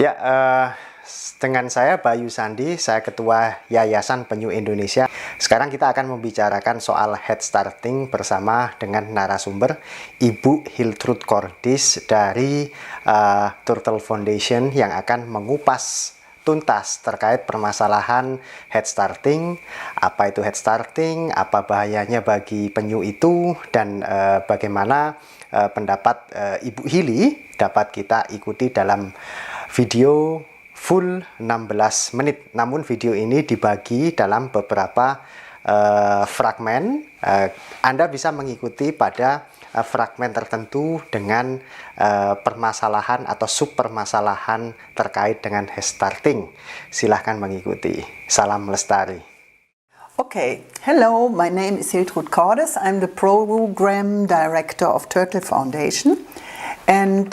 Ya, dengan saya Bayu Sandi, saya Ketua Yayasan Penyu Indonesia. Sekarang kita akan membicarakan soal Headstarting bersama dengan narasumber Ibu Hiltrud Kordis dari Turtle Foundation yang akan mengupas tuntas terkait permasalahan Headstarting, apa itu Headstarting, apa bahayanya bagi penyu itu, dan bagaimana pendapat Ibu Hili dapat kita ikuti dalam video full 16 menit. Namun video ini dibagi dalam beberapa fragmen. Anda bisa mengikuti pada fragmen tertentu dengan permasalahan atau subpermasalahan terkait dengan Headstarting. Silahkan mengikuti. Salam lestari. Okay, hello, my name is Hiltrud Kordis. I'm the Program Director of Turtle Foundation. And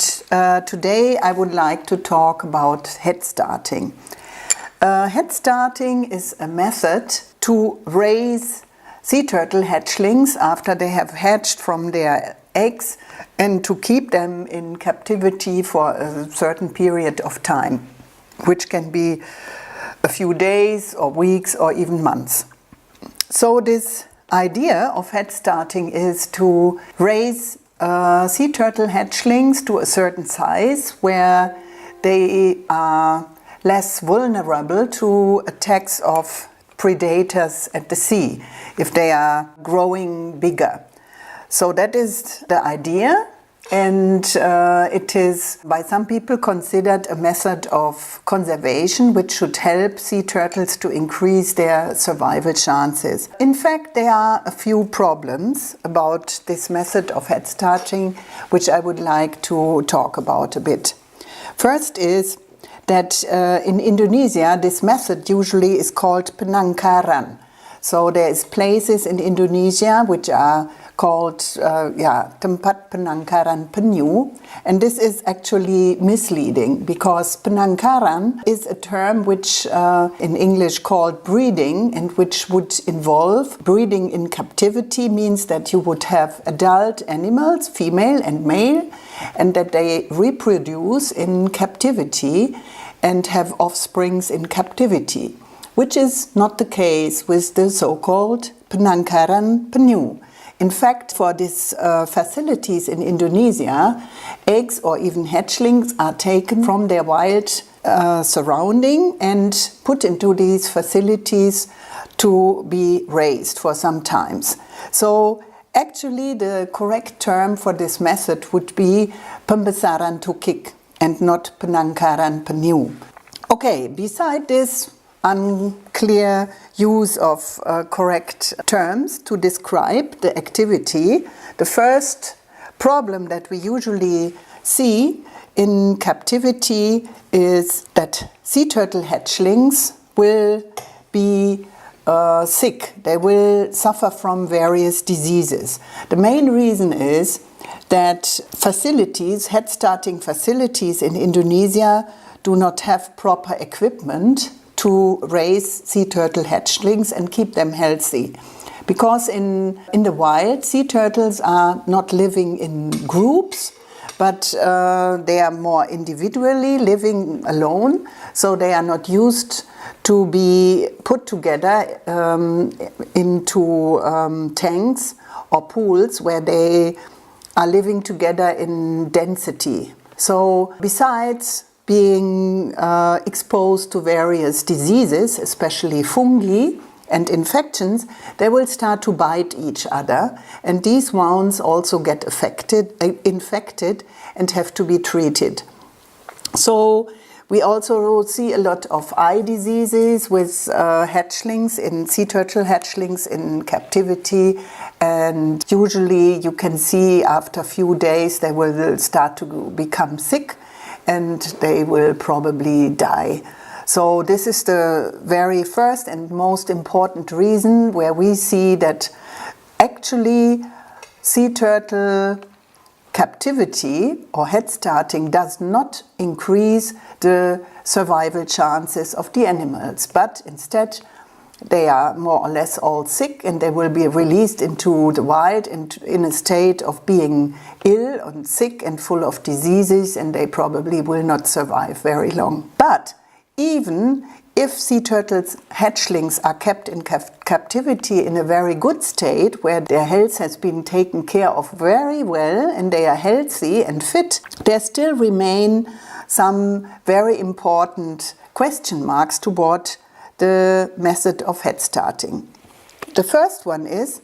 today I would like to talk about Headstarting. Headstarting is a method to raise sea turtle hatchlings after they have hatched from their eggs and to keep them in captivity for a certain period of time, which can be a few days or weeks or even months. So this idea of Headstarting is to raise sea turtle hatchlings to a certain size where they are less vulnerable to attacks of predators at the sea if they are growing bigger. So that is the idea, and it is by some people considered a method of conservation which should help sea turtles to increase their survival chances. In fact, there are a few problems about this method of Headstarting which I would like to talk about a bit. First is that in Indonesia this method usually is called penangkaran. So there is places in Indonesia which are called tempat penangkaran penyu, and this is actually misleading because penangkaran is a term which in English called breeding, and which would involve breeding in captivity. Means that you would have adult animals, female and male, and that they reproduce in captivity and have offsprings in captivity, which is not the case with the so-called penangkaran penyu. In fact, for these facilities in Indonesia, eggs or even hatchlings are taken from their wild surrounding and put into these facilities to be raised for some times. So actually the correct term for this method would be pembesaran tukik and not penangkaran penyu. Okay, beside this unclear use of correct terms to describe the activity, the first problem that we usually see in captivity is that sea turtle hatchlings will be sick. They will suffer from various diseases. The main reason is that facilities, Headstarting facilities in Indonesia, do not have proper equipment to raise sea turtle hatchlings and keep them healthy. Because in the wild, sea turtles are not living in groups, but they are more individually living alone, so they are not used to be put together into tanks or pools where they are living together in density. So besides being exposed to various diseases, especially fungi and infections, they will start to bite each other, and these wounds also get infected and have to be treated. So we also see a lot of eye diseases with sea turtle hatchlings in captivity, and usually you can see after a few days they will start to become sick and they will probably die. So this is the very first and most important reason where we see that actually sea turtle captivity or Headstarting does not increase the survival chances of the animals, but instead they are more or less all sick, and they will be released into the wild and in a state of being ill and sick and full of diseases, and they probably will not survive very long. But even if sea turtles hatchlings are kept in captivity in a very good state, where their health has been taken care of very well and they are healthy and fit, there still remain some very important question marks toward the method of head starting. The first one is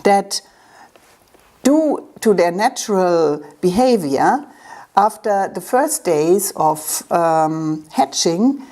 that due to their natural behavior, after the first days of hatching,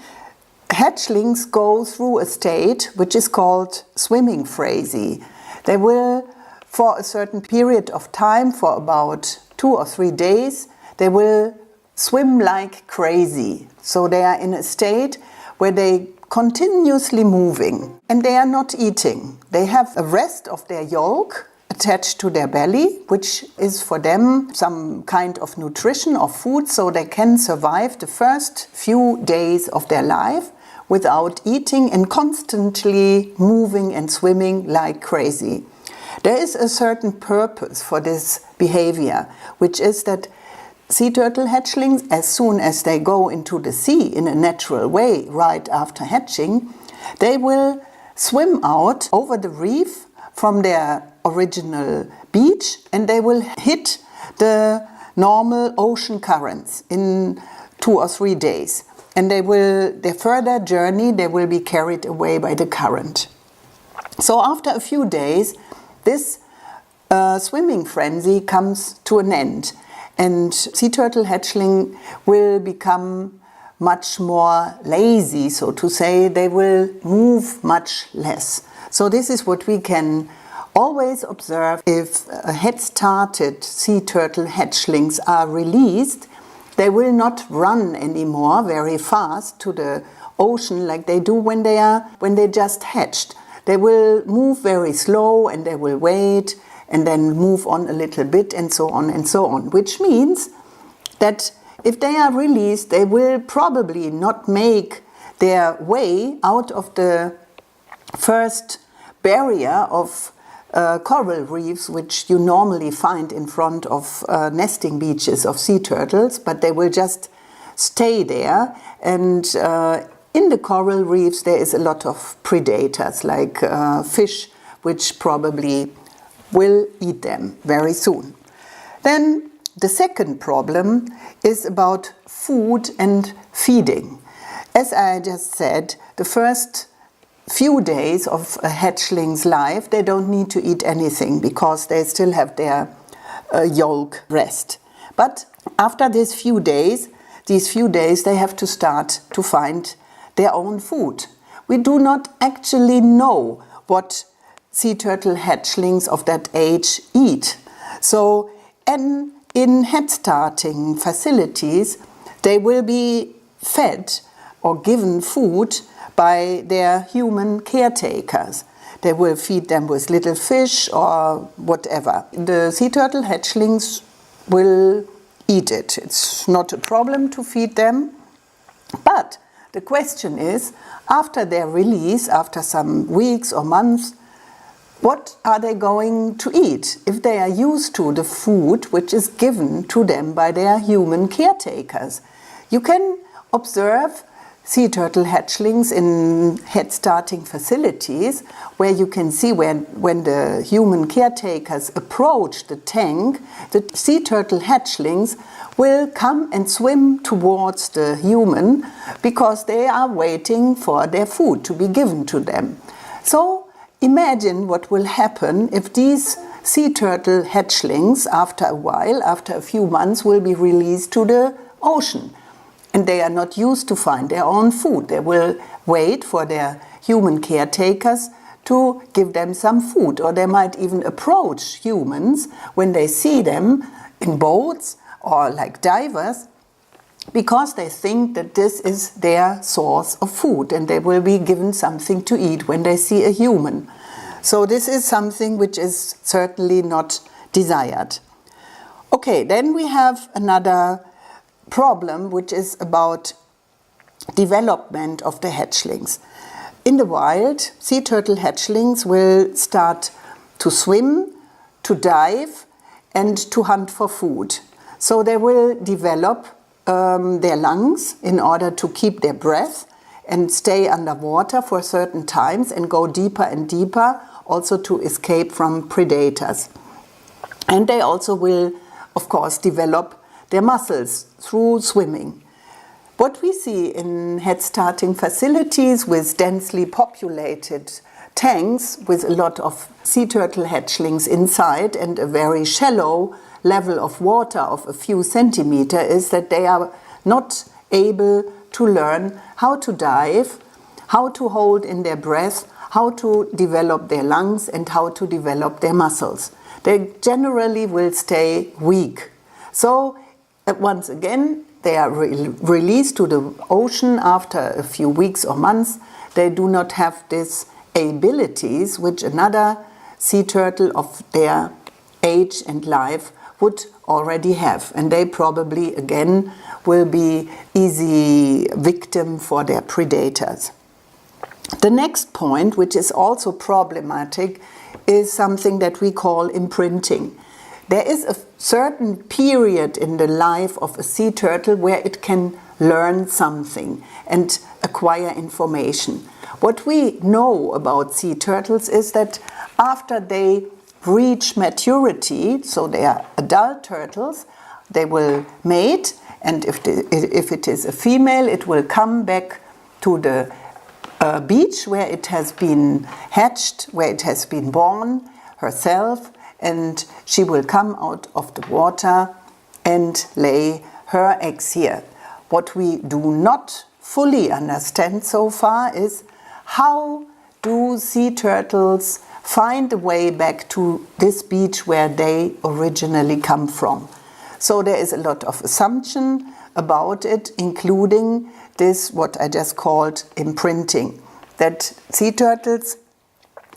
hatchlings go through a state which is called swimming frenzy. They will, for a certain period of time, for about 2 or 3 days, they will swim like crazy. So they are in a state where they continuously moving, and they are not eating. They have a rest of their yolk attached to their belly, which is for them some kind of nutrition or food, so they can survive the first few days of their life without eating and constantly moving and swimming like crazy. There is a certain purpose for this behavior, which is that sea turtle hatchlings, as soon as they go into the sea in a natural way right after hatching, they will swim out over the reef from their original beach, and they will hit the normal ocean currents in 2 or 3 days. And their further journey, they will be carried away by the current. So after a few days, this swimming frenzy comes to an end, and sea turtle hatchling will become much more lazy, so to say. They will move much less. So this is what we can always observe. If head-started sea turtle hatchlings are released, they will not run anymore very fast to the ocean like they do when they just hatched. They will move very slow, and they will wait and then move on a little bit, and so on and so on, which means that if they are released, they will probably not make their way out of the first barrier of coral reefs, which you normally find in front of nesting beaches of sea turtles, but they will just stay there. And in the coral reefs there is a lot of predators, like fish, which probably will eat them very soon. Then the second problem is about food and feeding. As I just said, the first few days of a hatchling's life, they don't need to eat anything because they still have their yolk rest. But after these few days, they have to start to find their own food. We do not actually know what sea turtle hatchlings of that age eat. So in head starting facilities, they will be fed or given food by their human caretakers. They will feed them with little fish or whatever. The sea turtle hatchlings will eat it. It's not a problem to feed them. But the question is, after their release, after some weeks or months, what are they going to eat if they are used to the food which is given to them by their human caretakers? You can observe sea turtle hatchlings in head starting facilities, where you can see when the human caretakers approach the tank, the sea turtle hatchlings will come and swim towards the human because they are waiting for their food to be given to them. So imagine what will happen if these sea turtle hatchlings, after a while, after a few months, will be released to the ocean. And they are not used to find their own food. They will wait for their human caretakers to give them some food. Or they might even approach humans when they see them in boats or like divers, because they think that this is their source of food, and they will be given something to eat when they see a human. So this is something which is certainly not desired. Okay, then we have another problem, which is about development of the hatchlings. in the wild, sea turtle hatchlings will start to swim, to dive, and to hunt for food. So they will develop their lungs in order to keep their breath and stay underwater for certain times and go deeper and deeper, also to escape from predators. And they also will, of course, develop their muscles through swimming. What we see in head starting facilities with densely populated tanks with a lot of sea turtle hatchlings inside and a very shallow level of water of a few centimeters is that they are not able to learn how to dive, how to hold in their breath, how to develop their lungs and how to develop their muscles. They generally will stay weak. So once again, they are released to the ocean after a few weeks or months. They do not have these abilities which another sea turtle of their age and life would already have. And they probably, again, will be easy victim for their predators. The next point, which is also problematic, is something that we call imprinting. There is a certain period in the life of a sea turtle where it can learn something and acquire information. What we know about sea turtles is that after they reach maturity, so they are adult turtles, they will mate, and if it is a female, it will come back to the beach where it has been hatched, where it has been born herself, and she will come out of the water and lay her eggs here. What we do not fully understand so far is how do sea turtles find a way back to this beach where they originally come from. So there is a lot of assumption about it, including this, what I just called imprinting, that sea turtles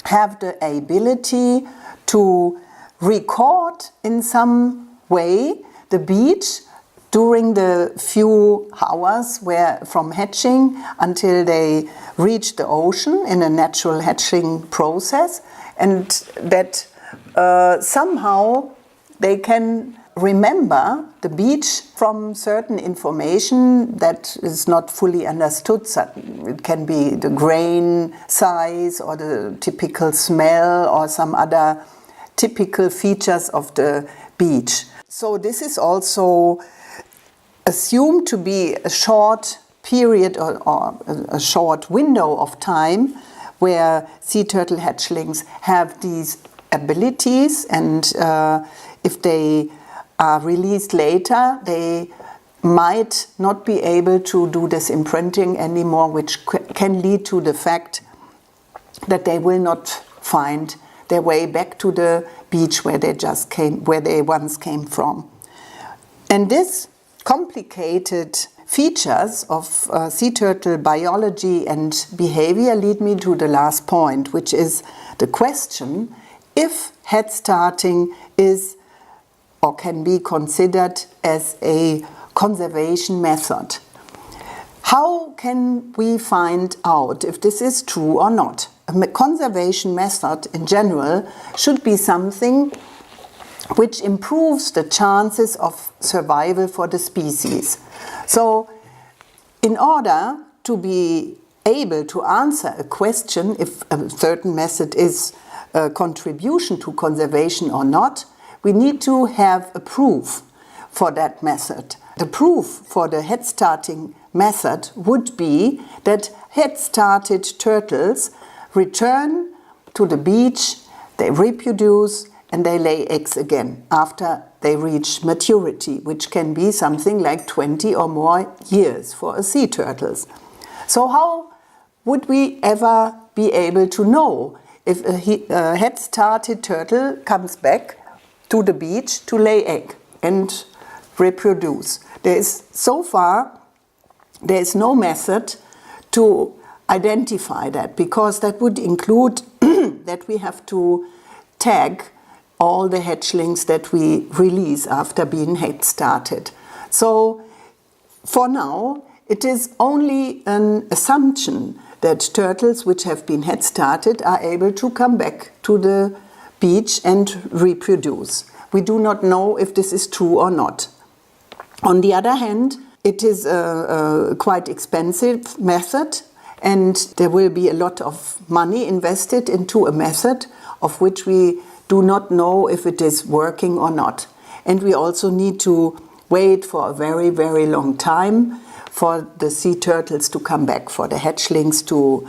have the ability to record in some way the beach during the few hours from hatching until they reach the ocean in a natural hatching process, and that somehow they can remember the beach from certain information that is not fully understood. It can be the grain size or the typical smell or some other typical features of the beach. So this is also assumed to be a short period or a short window of time where sea turtle hatchlings have these abilities, and if they are released later, they might not be able to do this imprinting anymore, which can lead to the fact that they will not find their way back to the beach where they once came from. And this complicated features of sea turtle biology and behavior lead me to the last point, which is the question if head starting is or can be considered as a conservation method. How can we find out if this is true or not? A conservation method in general should be something which improves the chances of survival for the species. So, in order to be able to answer a question if a certain method is a contribution to conservation or not, we need to have a proof for that method. The proof for the head starting method would be that head started turtles return to the beach, they reproduce, and they lay eggs again after they reach maturity, which can be something like 20 or more years for a sea turtles. So how would we ever be able to know if a head-started turtle comes back to the beach to lay egg and reproduce? So far, there is no method to identify that, because that would include that we have to tag all the hatchlings that we release after being head started. So for now, it is only an assumption, that turtles which have been head started are able to come back to the beach and reproduce. We do not know if this is true or not. On the other hand, it is a quite expensive method, and there will be a lot of money invested into a method of which we do not know if it is working or not. And we also need to wait for a very, very long time for the sea turtles to come back, for the hatchlings to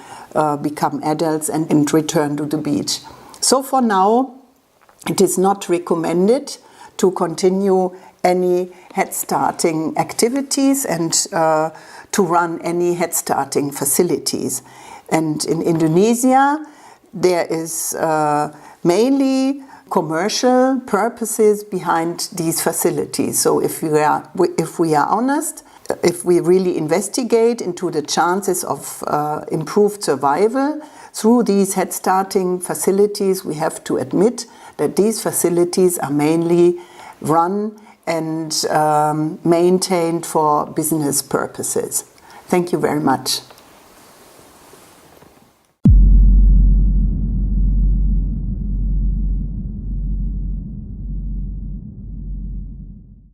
become adults and return to the beach. So for now, it is not recommended to continue any head starting activities and to run any head starting facilities. And in Indonesia, there is mainly commercial purposes behind these facilities. So if we are honest, if we really investigate into the chances of improved survival through these head starting facilities, we have to admit that these facilities are mainly run and maintained for business purposes. Thank you very much.